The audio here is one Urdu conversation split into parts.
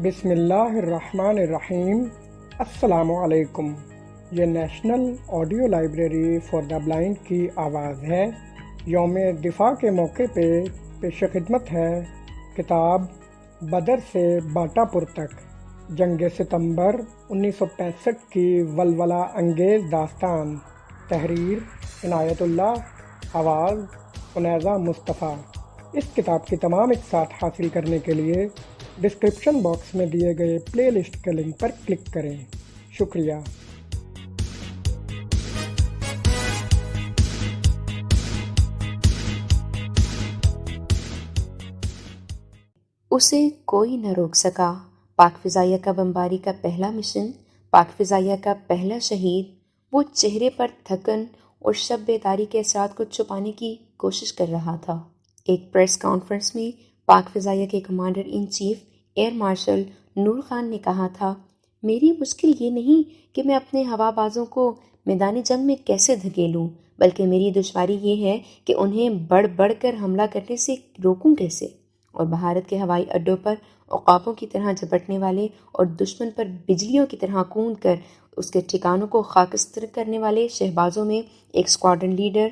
بسم اللہ الرحمن الرحیم۔ السلام علیکم۔ یہ national audio library for the blind کی آواز ہے۔ یوم دفاع کے موقع پہ پیش خدمت ہے کتاب بدر سے باٹا پور تک، جنگ ستمبر 1965 کی ولولہ انگیز داستان۔ تحریر عنایت اللہ، آواز عنیزہ مصطفیٰ۔ اس کتاب کی تمام اقساط حاصل کرنے کے لیے ڈسکرپشن باکس میں دیے گئے پلے لسٹ کے لنک پر کلک کریں۔ شکریہ۔ اسے کوئی نہ روک سکا۔ پاک فضائیہ کا بمباری کا پہلا مشن، پاک فضائیہ کا پہلا شہید، وہ چہرے پر تھکن اور شب بیداری کے اثرات کو چھپانے کی کوشش کر رہا تھا۔ ایک پریس کانفرنس میں پاک فضائیہ کے commander in chief air marshal Noor Khan نے کہا تھا، میری مشکل یہ نہیں کہ میں اپنے ہوا بازوں کو میدان جنگ میں کیسے دھکیلوں، بلکہ میری دشواری یہ ہے کہ انہیں بڑھ بڑھ کر حملہ کرنے سے روکوں کیسے، اور بھارت کے ہوائی اڈوں پر عقابوں کی طرح جھپٹنے والے اور دشمن پر بجلیوں کی طرح کون کر اس کے ٹھکانوں کو خاکستر کرنے والے شہبازوں میں ایک اسکواڈرن لیڈر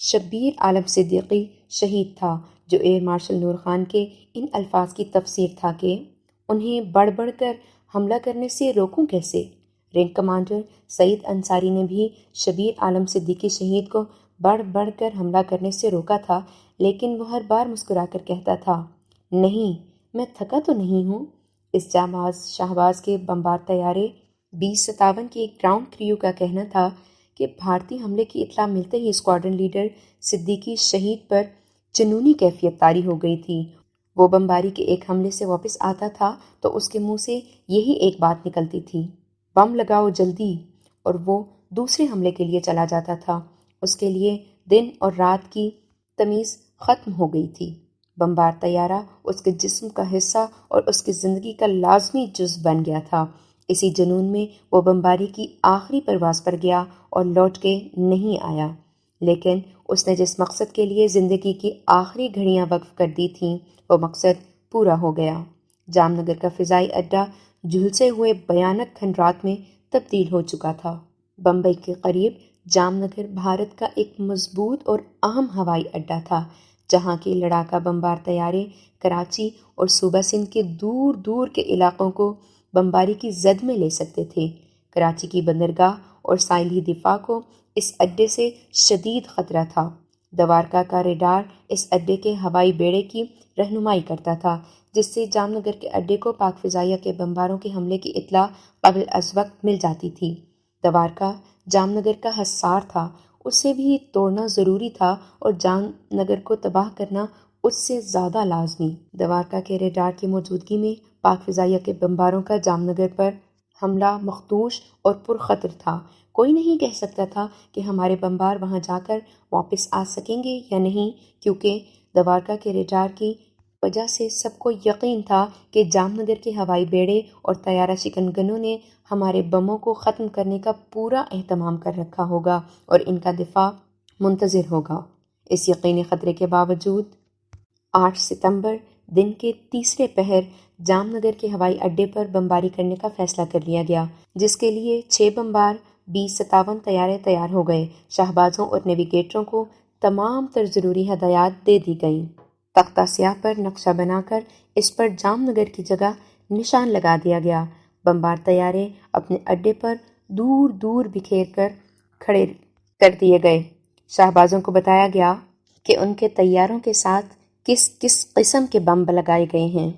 شبیر عالم صدیقی شہید تھا، جو ایئر مارشل نور خان کے ان الفاظ کی تفسیر تھا کہ انہیں بڑھ بڑھ کر حملہ کرنے سے روکوں کیسے۔ رینک کمانڈر سعید انصاری نے بھی شبیر عالم صدیقی شہید کو بڑھ بڑھ کر حملہ کرنے سے روکا تھا، لیکن وہ ہر بار مسکرا کر کہتا تھا، نہیں، میں تھکا تو نہیں ہوں۔ اس جانباز شہباز کے بمبار طیارے B-57 کی گراؤنڈ کریو کا کہنا تھا کہ بھارتی حملے کی اطلاع ملتے ہی اسکواڈرن لیڈر صدیقی شہید پر جنونی کیفیت طاری ہو گئی تھی۔ وہ بمباری کے ایک حملے سے واپس آتا تھا تو اس کے منہ سے یہی ایک بات نکلتی تھی، بم لگاؤ جلدی، اور وہ دوسرے حملے کے لیے چلا جاتا تھا۔ اس کے لیے دن اور رات کی تمیز ختم ہو گئی تھی۔ بمبار طیارہ اس کے جسم کا حصہ اور اس کی زندگی کا لازمی جز بن گیا تھا۔ اسی جنون میں وہ بمباری کی آخری پرواز پر گیا اور لوٹ کے نہیں آیا، لیکن اس نے جس مقصد کے لیے زندگی کی آخری گھڑیاں وقف کر دی تھیں، وہ مقصد پورا ہو گیا۔ جام نگر کا فضائی اڈہ جھلسے ہوئے بھیانک کھنڈرات میں تبدیل ہو چکا تھا۔ بمبئی کے قریب جام نگر بھارت کا ایک مضبوط اور اہم ہوائی اڈہ تھا، جہاں کی لڑاکا بمبار طیارے کراچی اور صوبہ سندھ کے دور دور کے علاقوں کو بمباری کی زد میں لے سکتے تھے۔ کراچی کی بندرگاہ اور ساحلی دفاع کو اس اڈے سے شدید خطرہ تھا۔ دوارکا کا ریڈار اس اڈے کے ہوائی بیڑے کی رہنمائی کرتا تھا، جس سے جام نگر کے اڈے کو پاک فضائیہ کے بمباروں کے حملے کی اطلاع قبل از وقت مل جاتی تھی۔ دوارکا جام نگر کا حصار تھا، اسے بھی توڑنا ضروری تھا اور جام نگر کو تباہ کرنا اس سے زیادہ لازمی۔ دوارکا کے ریڈار کی موجودگی میں پاک فضائیہ کے بمباروں کا جام نگر پر حملہ مخدوش اور پرخطر تھا۔ کوئی نہیں کہہ سکتا تھا کہ ہمارے بمبار وہاں جا کر واپس آ سکیں گے یا نہیں، کیونکہ دوارکا کے ریڈار کی وجہ سے سب کو یقین تھا کہ جام نگر کے ہوائی بیڑے اور طیارہ شکنگنوں نے ہمارے بموں کو ختم کرنے کا پورا اہتمام کر رکھا ہوگا اور ان کا دفاع منتظر ہوگا۔ اس یقینی خطرے کے باوجود 8 ستمبر دن کے تیسرے پہر جام نگر کے ہوائی اڈے پر بمباری کرنے کا فیصلہ کر لیا گیا، جس کے لیے 6 بمبار B-57 طیارے تیار ہو گئے۔ شہبازوں اور نیویگیٹروں کو تمام تر ضروری ہدایات دے دی گئیں۔ تختہ سیاہ پر نقشہ بنا کر اس پر جام نگر کی جگہ نشان لگا دیا گیا۔ بمبار طیارے اپنے اڈے پر دور دور بکھیر کر کھڑے کر دیے گئے۔ شہبازوں کو بتایا گیا کہ ان کے طیاروں کے ساتھ کس کس قسم کے بم لگائے گئے ہیں۔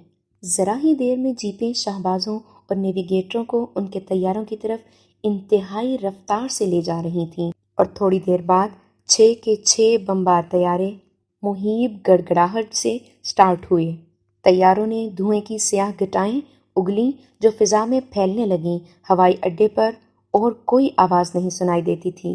ذرا ہی دیر میں جیپیں شہبازوں اور نیویگیٹروں کو ان کے طیاروں کی طرف انتہائی رفتار سے لے جا رہی تھیں، اور تھوڑی دیر بعد 6 کے 6 بمبار طیارے مہیب گڑگڑاہٹ سے سٹارٹ ہوئے۔ طیاروں نے دھوئیں کی سیاہ گٹائیں اگلیں جو فضا میں پھیلنے لگیں۔ ہوائی اڈے پر اور کوئی آواز نہیں سنائی دیتی تھی۔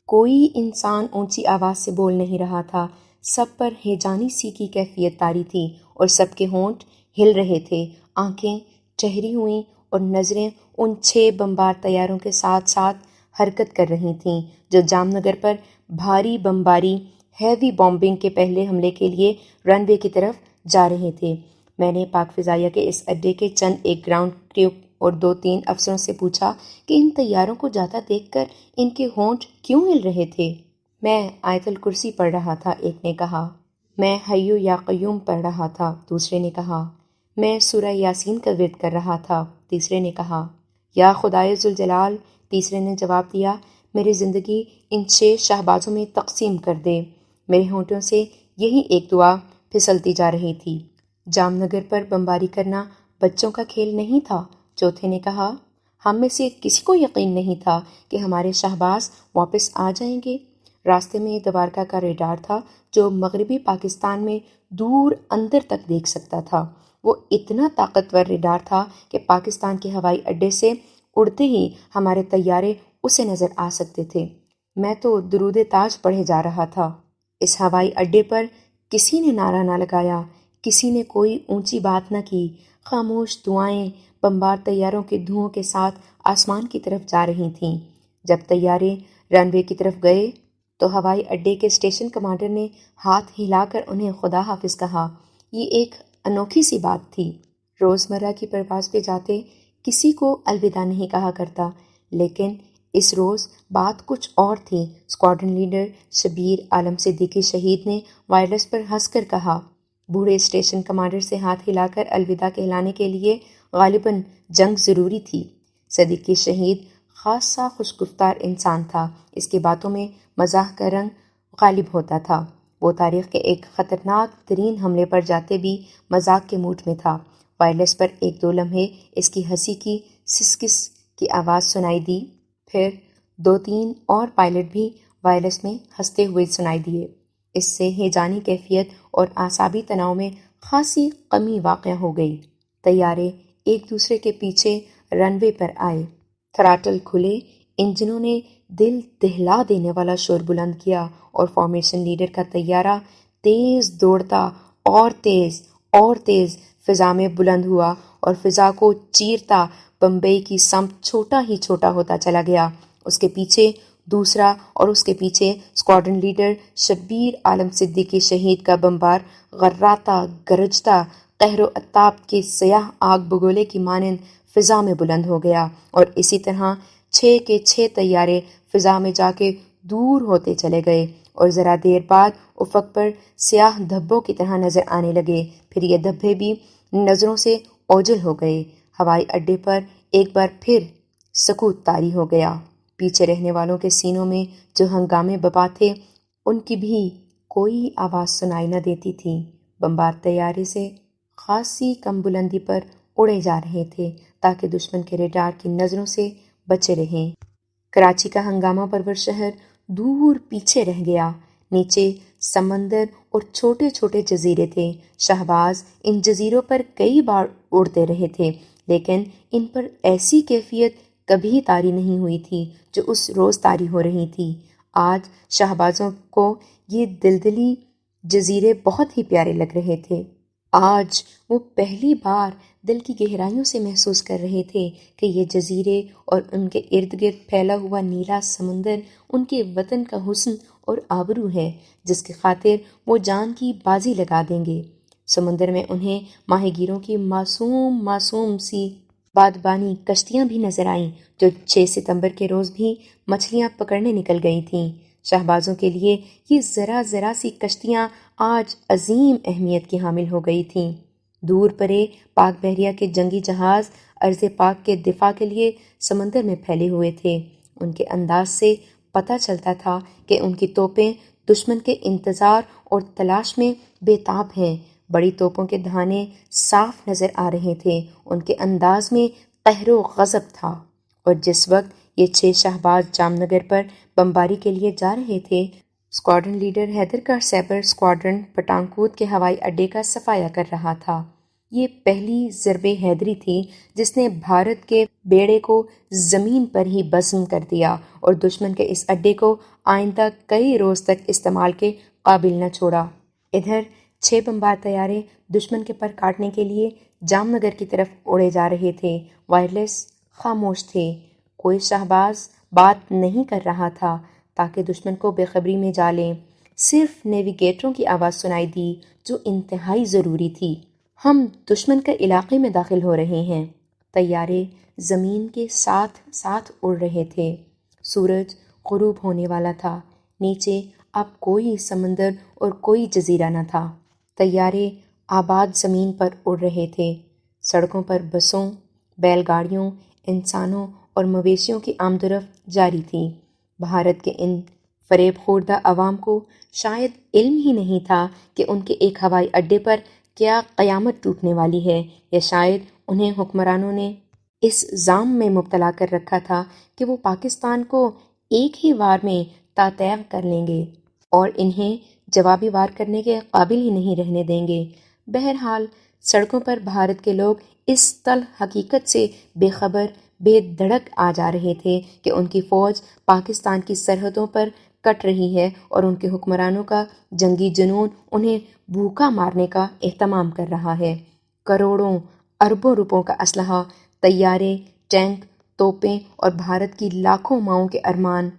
کوئی انسان اونچی آواز سے بول نہیں رہا تھا۔ سب پر ہیجانی سی کی کیفیت طاری تھی اور سب کے ہونٹ ہل رہے تھے، آنکھیں ٹھہری ہوئیں اور نظریں ان 6 بمبار طیاروں کے ساتھ ساتھ حرکت کر رہی تھیں، جو جام نگر پر بھاری بمباری ہیوی بامبنگ کے پہلے حملے کے لیے رن وے کی طرف جا رہے تھے۔ میں نے پاک فضائیہ کے اس اڈے کے چند ایک گراؤنڈ کریو اور 2-3 افسروں سے پوچھا کہ ان طیاروں کو جاتا دیکھ کر ان کے ہونٹ کیوں ہل رہے تھے؟ میں آیت الکرسی پڑھ رہا تھا، ایک نے کہا۔ میں حیو یا قیوم پڑھ رہا تھا، دوسرے نے کہا۔ میں سورہ یاسین کا ورد کر رہا تھا، تیسرے نے کہا۔ یا خدائے ذوالجلال، تیسرے نے جواب دیا، میری زندگی ان 6 شہبازوں میں تقسیم کر دے۔ میرے ہونٹوں سے یہی ایک دعا پھسلتی جا رہی تھی۔ جام نگر پر بمباری کرنا بچوں کا کھیل نہیں تھا، چوتھے نے کہا۔ ہم میں سے کسی کو یقین نہیں تھا کہ ہمارے شہباز واپس آ جائیں گے۔ راستے میں دوارکا کا ریڈار تھا جو مغربی پاکستان میں دور اندر تک دیکھ سکتا تھا۔ وہ اتنا طاقتور ریڈار تھا کہ پاکستان کے ہوائی اڈے سے اڑتے ہی ہمارے طیارے اسے نظر آ سکتے تھے۔ میں تو درود تاج پڑھے جا رہا تھا۔ اس ہوائی اڈے پر کسی نے نعرہ نہ لگایا، کسی نے کوئی اونچی بات نہ کی۔ خاموش دعائیں بمبار طیاروں کے دھوؤں کے ساتھ آسمان کی طرف جا رہی تھیں۔ جب طیارے رن وے کی طرف گئے تو ہوائی اڈے کے اسٹیشن کمانڈر نے ہاتھ ہلا کر انہیں خدا حافظ کہا۔ یہ ایک انوکھی سی بات تھی۔ روزمرہ کی پرواز پہ جاتے کسی کو الوداع نہیں کہا کرتا، لیکن اس روز بات کچھ اور تھی۔ اسکواڈرن لیڈر شبیر عالم صدیقی شہید نے وائرلیس پر ہنس کر کہا۔ بوڑھے اسٹیشن کمانڈر سے ہاتھ ہلا کر الوداع کہلانے کے لیے غالباً جنگ ضروری تھی۔ صدیقی شہید خاصا خوشگفتار انسان تھا، اس کی باتوں میں مزاح کا رنگ غالب ہوتا تھا۔ وہ تاریخ کے ایک خطرناک ترین حملے پر جاتے بھی مذاق کے موڈ میں تھا۔ وائرلیس پر 1-2 لمحے اس کی ہنسی کی سسکس کی آواز سنائی دی، پھر 2-3 اور پائلٹ بھی وائرلیس میں ہنستے ہوئے سنائی دیے۔ اس سے ہیجانی کیفیت اور اعصابی تناؤ میں خاصی کمی واقع ہو گئی۔ طیارے ایک دوسرے کے پیچھے رن وے پر آئے، تھراٹل کھلے، انجنوں نے دل دہلا دینے والا شور بلند کیا اور فارمیشن لیڈر کا طیارہ تیز دوڑتا اور تیز فضا میں بلند ہوا اور فضا کو چیرتا بمبئی کی سمت چھوٹا ہی چھوٹا ہوتا چلا گیا۔ اس کے پیچھے دوسرا اور اس کے پیچھے اسکواڈرن لیڈر شبیر عالم صدیقی شہید کا بمبار غراتا گرجتا قہر و عتاب کے سیاہ آگ بگولے کی مانند فضا میں بلند ہو گیا، اور اسی طرح 6 کے 6 طیارے فضا میں جا کے دور ہوتے چلے گئے اور ذرا دیر بعد افق پر سیاہ دھبوں کی طرح نظر آنے لگے۔ پھر یہ دھبے بھی نظروں سے اوجھل ہو گئے۔ ہوائی اڈے پر ایک بار پھر سکوت طاری ہو گیا۔ پیچھے رہنے والوں کے سینوں میں جو ہنگامے بپا تھے، ان کی بھی کوئی آواز سنائی نہ دیتی تھی۔ بمبار طیارے سے خاصی کم بلندی پر اڑے جا رہے تھے تاکہ دشمن کے ریڈار کی نظروں سے بچے رہیں۔ کراچی کا ہنگامہ پرور شہر دور پیچھے رہ گیا۔ نیچے سمندر اور چھوٹے چھوٹے جزیرے تھے۔ شہباز ان جزیروں پر کئی بار اڑتے رہے تھے، لیکن ان پر ایسی کیفیت کبھی طاری نہیں ہوئی تھی جو اس روز طاری ہو رہی تھی۔ آج شہبازوں کو یہ دلدلی جزیرے بہت ہی پیارے لگ رہے تھے۔ آج وہ پہلی بار دل کی گہرائیوں سے محسوس کر رہے تھے کہ یہ جزیرے اور ان کے ارد گرد پھیلا ہوا نیلا سمندر ان کے وطن کا حسن اور آبرو ہے، جس کی خاطر وہ جان کی بازی لگا دیں گے۔ سمندر میں انہیں ماہی گیروں کی معصوم سی بادبانی کشتیاں بھی نظر آئیں جو 6 ستمبر کے روز بھی مچھلیاں پکڑنے نکل گئی تھیں۔ شہبازوں کے لیے یہ ذرا سی کشتیاں آج عظیم اہمیت کی حامل ہو گئی تھیں۔ دور پرے پاک بحریہ کے جنگی جہاز ارض پاک کے دفاع کے لیے سمندر میں پھیلے ہوئے تھے۔ ان کے انداز سے پتہ چلتا تھا کہ ان کی توپیں دشمن کے انتظار اور تلاش میں بے تاب ہیں۔ بڑی توپوں کے دھانے صاف نظر آ رہے تھے۔ ان کے انداز میں قہر و غضب تھا، اور جس وقت یہ 6 شہباز جام نگر پر بمباری کے لیے جا رہے تھے، اسکواڈرن لیڈر حیدر کا سیبر اسکواڈرن پٹھانکوٹ کے ہوائی اڈے کا صفایا کر رہا تھا۔ یہ پہلی ضرب حیدری تھی جس نے بھارت کے بیڑے کو زمین پر ہی بزم کر دیا اور دشمن کے اس اڈے کو آئندہ کئی روز تک استعمال کے قابل نہ چھوڑا۔ ادھر 6 بمبار طیارے دشمن کے پر کاٹنے کے لیے جام نگر کی طرف اڑے جا رہے تھے۔ وائرلیس خاموش تھے، کوئی شہباز بات نہیں کر رہا تھا تاکہ دشمن کو بے خبری میں جا لیں۔ صرف نیویگیٹروں کی آواز سنائی دی جو انتہائی ضروری تھی۔ ہم دشمن کے علاقے میں داخل ہو رہے ہیں۔ طیارے زمین کے ساتھ ساتھ اڑ رہے تھے۔ سورج غروب ہونے والا تھا۔ نیچے اب کوئی سمندر اور کوئی جزیرہ نہ تھا۔ طیارے آباد زمین پر اڑ رہے تھے۔ سڑکوں پر بسوں، بیل گاڑیوں، انسانوں اور مویشیوں کی آمد و رفت جاری تھی۔ بھارت کے ان فریب خوردہ عوام کو شاید علم ہی نہیں تھا کہ ان کے ایک ہوائی اڈے پر کیا قیامت ٹوٹنے والی ہے، یا شاید انہیں حکمرانوں نے اس ظام میں مبتلا کر رکھا تھا کہ وہ پاکستان کو ایک ہی وار میں تاتیغ کر لیں گے اور انہیں جوابی وار کرنے کے قابل ہی نہیں رہنے دیں گے۔ بہرحال سڑکوں پر بھارت کے لوگ اس تلخ حقیقت سے بے خبر بے دھڑک آ جا رہے تھے کہ ان کی فوج پاکستان کی سرحدوں پر کٹ رہی ہے اور ان کے حکمرانوں کا جنگی جنون انہیں بھوکا مارنے کا اہتمام کر رہا ہے۔ کروڑوں اربوں روپوں کا اسلحہ، طیارے، ٹینک، توپیں اور بھارت کی لاکھوں ماؤں کے ارمان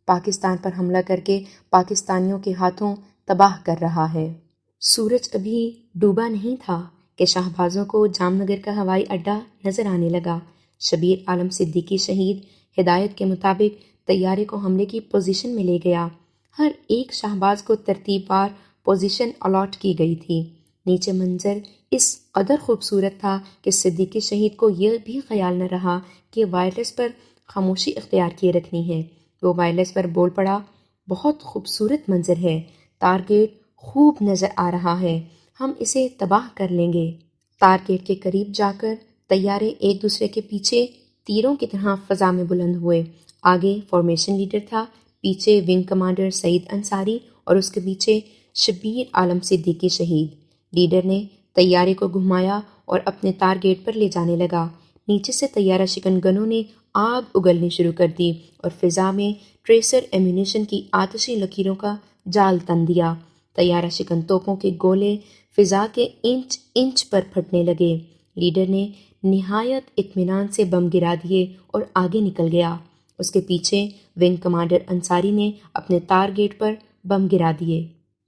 پاکستان پر حملہ کر کے پاکستانیوں کے ہاتھوں تباہ کر رہا ہے۔ سورج ابھی ڈوبا نہیں تھا کہ شہبازوں کو جام نگر کا ہوائی اڈہ نظر آنے لگا۔ شبیر عالم صدیقی شہید ہدایت کے مطابق طیارے کو حملے کی پوزیشن میں لے گیا۔ ہر ایک شہباز کو ترتیب وار پوزیشن الاٹ کی گئی تھی۔ نیچے منظر اس قدر خوبصورت تھا کہ صدیقی شہید کو یہ بھی خیال نہ رہا کہ وائرلیس پر خاموشی اختیار کیے رکھنی ہے۔ وہ وائرلیس پر بول پڑا، بہت خوبصورت منظر ہے، ٹارگیٹ خوب نظر آ رہا ہے، ہم اسے تباہ کر لیں گے۔ ٹارگیٹ کے قریب جا کر طیارے ایک دوسرے کے پیچھے تیروں کی طرح فضا میں بلند ہوئے۔ آگے فارمیشن لیڈر تھا، پیچھے ونگ کمانڈر سعید انصاری اور اس کے پیچھے شبیر عالم صدیقی شہید۔ لیڈر نے طیارے کو گھمایا اور اپنے ٹارگیٹ پر لے جانے لگا۔ نیچے سے طیارہ شکن گنوں نے آگ اگلنی شروع کر دی اور فضا میں ٹریسر ایمونیشن کی آتشی لکیروں کا جال تن دیا۔ طیارہ شکن توپوں کے گولے فضا کے انچ انچ پر پھٹنے لگے۔ لیڈر نے نہایت اطمینان سے بم گرا دیے اور آگے نکل گیا۔ اس کے پیچھے ونگ کمانڈر انصاری نے اپنے ٹارگیٹ پر بم گرا دیے۔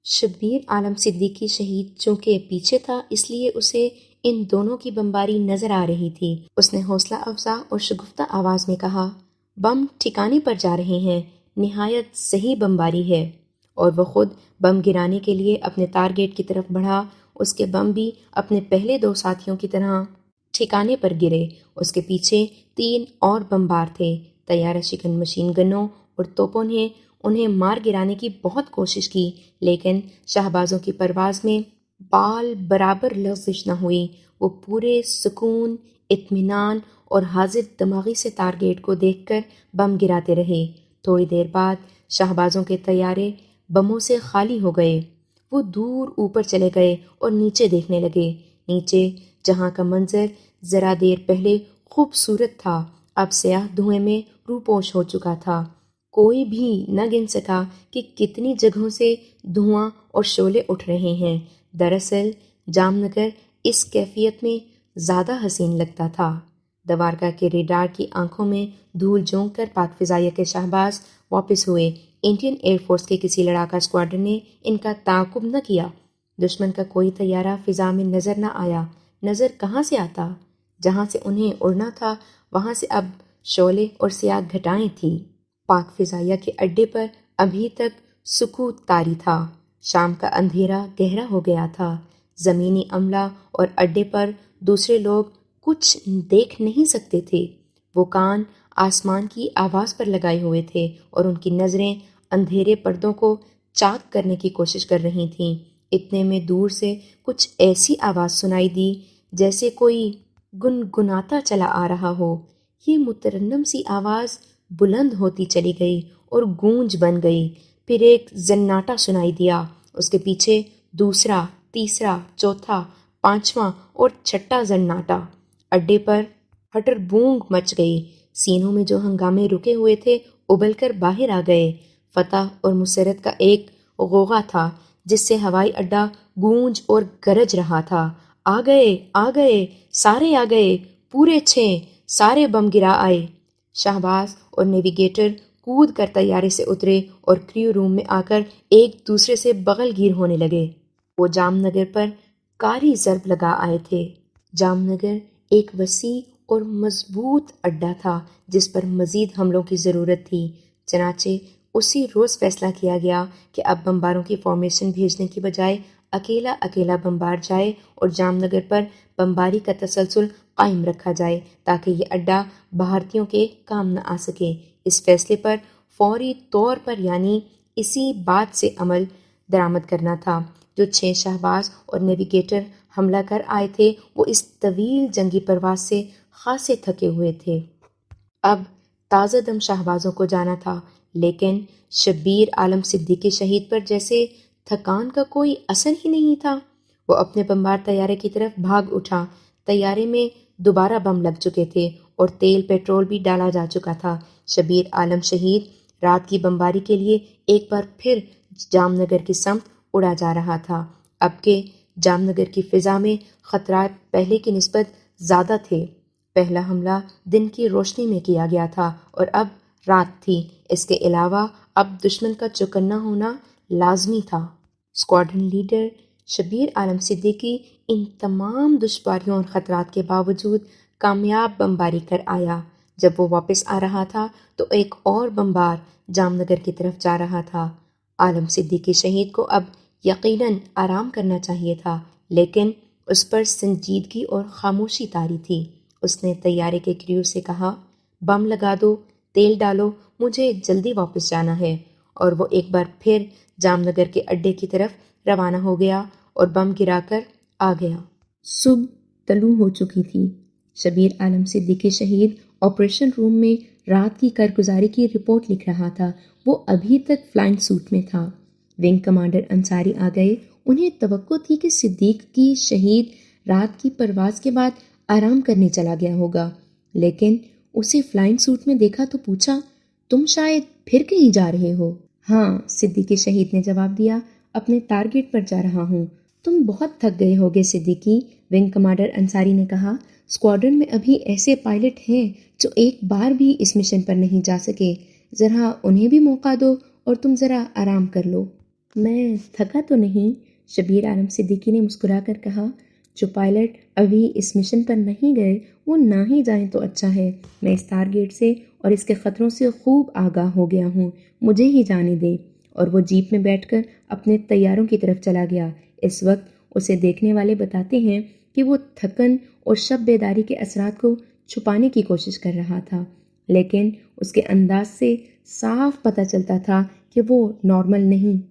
شبیر عالم صدیقی شہید چونکہ پیچھے تھا، اس لیے اسے ان دونوں کی بمباری نظر آ رہی تھی۔ اس نے حوصلہ افزا اور شگفتہ آواز میں کہا، بم ٹھکانے پر جا رہے ہیں، نہایت صحیح بمباری ہے۔ اور وہ خود بم گرانے کے لیے اپنے ٹارگیٹ کی طرف بڑھا۔ اس کے بم بھی اپنے پہلے دو ساتھیوں کی طرح ٹھکانے پر گرے۔ اس کے پیچھے 3 اور بمبار تھے۔ طیارہ شکن مشین گنوں اور توپوں نے انہیں مار گرانے کی بہت کوشش کی، لیکن شہبازوں کی پرواز میں بال برابر لغزش نہ ہوئی۔ وہ پورے سکون، اطمینان اور حاضر دماغی سے ٹارگیٹ کو دیکھ کر بم گراتے رہے۔ تھوڑی دیر بعد شہبازوں کے طیارے بموں سے خالی ہو گئے۔ وہ دور اوپر چلے گئے اور نیچے دیکھنے لگے۔ نیچے جہاں کا منظر ذرا دیر پہلے خوبصورت تھا، اب سیاہ دھوئیں میں روپوش ہو چکا تھا۔ کوئی بھی نہ گن سکا کہ کتنی جگہوں سے دھواں اور شعلے اٹھ رہے ہیں۔ دراصل جام نگر اس کیفیت میں زیادہ حسین لگتا تھا۔ دوارکا کے ریڈار کی آنکھوں میں دھول جھونک کر پاک فضائیہ کے شہباز واپس ہوئے۔ انڈین ایئر فورس کے کسی لڑاکا اسکواڈرن نے ان کا تعاقب نہ کیا۔ دشمن کا کوئی طیارہ فضا میں نظر نہ آیا۔ نظر کہاں سے آتا؟ جہاں سے انہیں اڑنا تھا وہاں سے اب شعلے اور سیاہ گھٹائیں تھیں۔ پاک فضائیہ کے اڈے پر ابھی تک سکوت طاری تھا۔ شام کا اندھیرا گہرا ہو گیا تھا۔ زمینی عملہ اور اڈے پر دوسرے لوگ کچھ دیکھ نہیں سکتے تھے۔ وہ کان آسمان کی آواز پر لگائے ہوئے تھے اور ان کی نظریں اندھیرے پردوں کو چاک کرنے کی کوشش کر رہی تھیں۔ اتنے میں دور سے کچھ ایسی آواز سنائی دی جیسے کوئی گنگناتا چلا آ رہا ہو۔ یہ مترنم سی آواز بلند ہوتی چلی گئی اور گونج بن گئی۔ پھر ایک زناٹا سنائی دیا، اس کے پیچھے دوسرا، تیسرا، چوتھا، پانچواں اور چھٹا زناٹا۔ اڈے پر ہٹر بونگ مچ گئی۔ سینوں میں جو ہنگامے رکے ہوئے تھے ابل کر باہر آ گئے۔ فتح اور مسرت کا ایک غوغا تھا جس سے ہوائی اڈہ گونج اور گرج رہا تھا۔ آ گئے، سارے آ گئے، پورے 6، سارے بم گرا آئے۔ شہباز اور نیویگیٹر کود کر طیارے سے اترے اور کریو روم میں آ کر ایک دوسرے سے بغل گیر ہونے لگے۔ وہ جام نگر پر کاری ضرب لگا آئے تھے۔ جام نگر ایک وسیع اور مضبوط اڈا تھا جس پر مزید حملوں کی ضرورت تھی۔ چنانچہ اسی روز فیصلہ کیا گیا کہ اب بمباروں کی فارمیشن بھیجنے کی بجائے اکیلا اکیلا بمبار جائے اور جام نگر پر بمباری کا تسلسل قائم رکھا جائے تاکہ یہ اڈا بھارتیوں کے کام نہ آ سکے۔ اس فیصلے پر فوری طور پر یعنی اسی بات سے عمل درآمد کرنا تھا۔ جو 6 شہباز اور نیویگیٹر حملہ کر آئے تھے وہ اس طویل جنگی پرواز سے خاصے تھکے ہوئے تھے۔ اب تازہ دم شہبازوں کو جانا تھا، لیکن شبیر عالم صدیقی شہید پر جیسے تھکان کا کوئی اثر ہی نہیں تھا۔ وہ اپنے بمبار طیارے کی طرف بھاگ اٹھا۔ طیارے میں دوبارہ بم لگ چکے تھے اور تیل پیٹرول بھی ڈالا جا چکا تھا۔ شبیر عالم شہید رات کی بمباری کے لیے ایک بار پھر جام نگر کی سمت اڑا جا رہا تھا۔ اب کہ جام نگر کی فضا میں خطرات پہلے کی نسبت زیادہ تھے۔ پہلا حملہ دن کی روشنی میں کیا گیا تھا اور اب رات تھی۔ اس کے علاوہ اب دشمن کا چوکنا ہونا لازمی تھا۔ اسکواڈرن لیڈر شبیر عالم صدیقی ان تمام دشواریوں اور خطرات کے باوجود کامیاب بمباری کر آیا۔ جب وہ واپس آ رہا تھا تو ایک اور بمبار جام نگر کی طرف جا رہا تھا۔ عالم صدیقی شہید کو اب یقیناً آرام کرنا چاہیے تھا، لیکن اس پر سنجیدگی اور خاموشی طاری تھی۔ اس نے طیارے کے کریو سے کہا، بم لگا دو، تیل ڈالو، مجھے جلدی واپس جانا ہے۔ اور وہ ایک بار پھر جام نگر کے اڈے کی طرف روانہ ہو گیا اور بم گرا کر آ گیا۔ صبح طلوع ہو چکی تھی۔ شبیر عالم صدیقی شہید آپریشن روم میں رات کی کارگزاری کی رپورٹ لکھ رہا تھا۔ وہ ابھی تک فلائنگ سوٹ میں تھا۔ ونگ کمانڈر انصاری آ گئے۔ انہیں توقع تھی کہ صدیقی شہید رات کی پرواز کے بعد آرام کرنے چلا گیا ہوگا، لیکن اسے فلائنگ سوٹ میں دیکھا تو پوچھا، تم شاید پھر کہیں جا رہے ہو؟ ہاں، صدیقی شہید نے جواب دیا، اپنے ٹارگٹ پر جا رہا ہوں۔ تم بہت تھک گئے ہوگے صدیقی، ونگ کمانڈر انصاری نے کہا۔ اسکواڈرن میں ابھی ایسے پائلٹ ہیں جو ایک بار بھی اس مشن پر نہیں جا سکے۔ ذرا انہیں بھی موقع دو اور تم ذرا آرام کر لو۔ میں تھکا تو نہیں، شبیر عالم صدیقی نے مسکرا کر کہا۔ جو پائلٹ ابھی اس مشن پر نہیں گئے وہ نہ ہی جائیں تو اچھا ہے۔ میں اس ٹارگٹ سے اور اس کے خطروں سے خوب آگاہ ہو گیا ہوں، مجھے ہی جانے دے۔ اور وہ جیپ میں بیٹھ کر اپنے طیاروں کی طرف چلا گیا۔ اس وقت اسے دیکھنے والے بتاتے ہیں کہ وہ تھکن اور شب بیداری کے اثرات کو چھپانے کی کوشش کر رہا تھا، لیکن اس کے انداز سے صاف پتہ چلتا تھا کہ وہ نارمل نہیں۔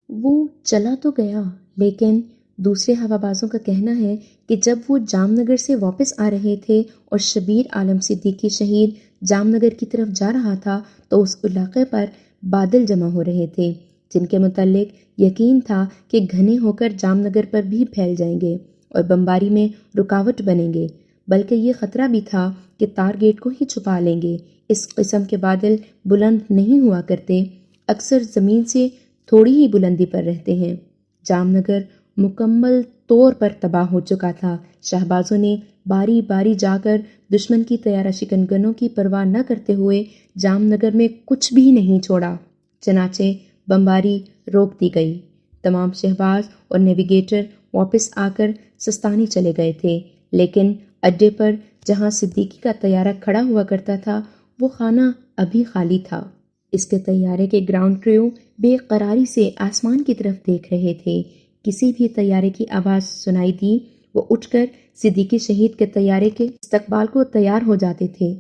وہ چلا تو گیا، لیکن دوسرے ہوابازوں کا کہنا ہے کہ جب وہ جام نگر سے واپس آ رہے تھے اور شبیر عالم صدیقی شہید جام نگر کی طرف جا رہا تھا تو اس علاقے پر بادل جمع ہو رہے تھے جن کے متعلق یقین تھا کہ گھنے ہو کر جام نگر پر بھی پھیل جائیں گے اور بمباری میں رکاوٹ بنیں گے، بلکہ یہ خطرہ بھی تھا کہ ٹارگیٹ کو ہی چھپا لیں گے۔ اس قسم کے بادل بلند نہیں ہوا کرتے، اکثر زمین سے تھوڑی ہی بلندی پر رہتے ہیں۔ جام نگر مکمل طور پر تباہ ہو چکا تھا۔ شہبازوں نے باری باری جا کر دشمن کی طیارہ شکنگنوں کی پرواہ نہ کرتے ہوئے جام نگر میں کچھ بھی نہیں چھوڑا، چنانچہ بمباری روک دی گئی۔ تمام شہباز اور نیویگیٹر واپس آ کر سستانی چلے گئے تھے، لیکن اڈے پر جہاں صدیقی کا طیارہ کھڑا ہوا کرتا تھا وہ خانہ ابھی خالی تھا۔ اس کے طیارے کے گراؤنڈ کریو بے قراری سے آسمان کی طرف دیکھ رہے تھے۔ کسی بھی طیارے کی آواز سنائی دی وہ اٹھ کر صدیقی شہید کے طیارے کے استقبال کو تیار ہو جاتے تھے،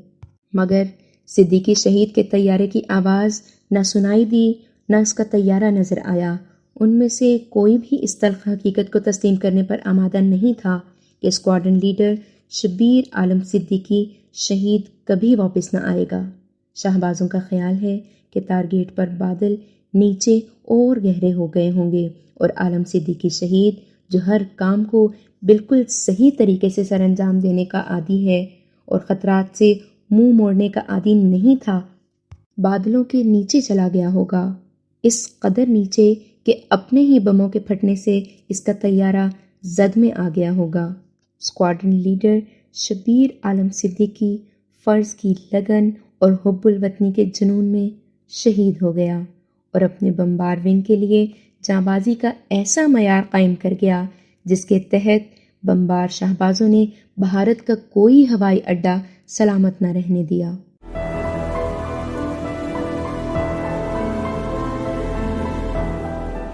مگر صدیقی شہید کے طیارے کی آواز نہ سنائی دی نہ اس کا طیارہ نظر آیا۔ ان میں سے کوئی بھی اس تلخ حقیقت کو تسلیم کرنے پر آمادہ نہیں تھا کہ اسکواڈرن لیڈر شبیر عالم صدیقی شہید کبھی واپس نہ آئے گا۔ شہبازوں کا خیال ہے کہ ٹارگیٹ پر بادل نیچے اور گہرے ہو گئے ہوں گے اور عالم صدیقی شہید جو ہر کام کو بالکل صحیح طریقے سے سر انجام دینے کا عادی ہے اور خطرات سے منہ موڑنے کا عادی نہیں تھا، بادلوں کے نیچے چلا گیا ہوگا، اس قدر نیچے کہ اپنے ہی بموں کے پھٹنے سے اس کا طیارہ زد میں آ گیا ہوگا۔ اسکواڈرن لیڈر شبیر عالم صدیقی فرض کی لگن اور حب الوطنی کے جنون میں شہید ہو گیا اور اپنے بمبار ونگ کے لیے جانبازی کا ایسا معیار قائم کر گیا جس کے تحت بمبار شہبازوں نے بھارت کا کوئی ہوائی اڈہ سلامت نہ رہنے دیا۔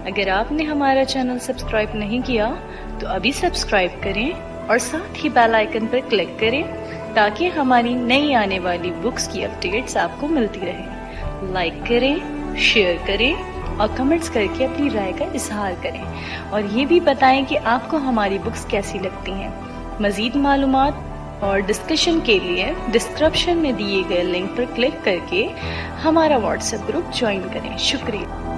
اگر آپ نے ہمارا چینل سبسکرائب نہیں کیا تو ابھی سبسکرائب کریں اور ساتھ ہی بیل آئیکن پر کلک کریں تاکہ ہماری نئی آنے والی بکس کی اپڈیٹس آپ کو ملتی رہیں۔ لائک کریں، شیئر کریں اور کمنٹس کر کے اپنی رائے کا اظہار کریں، اور یہ بھی بتائیں کہ آپ کو ہماری بکس کیسی لگتی ہیں۔ مزید معلومات اور ڈسکشن کے لیے ڈسکرپشن میں دیے گئے لنک پر کلک کر کے ہمارا واٹس ایپ گروپ جوائن کریں۔ شکریہ۔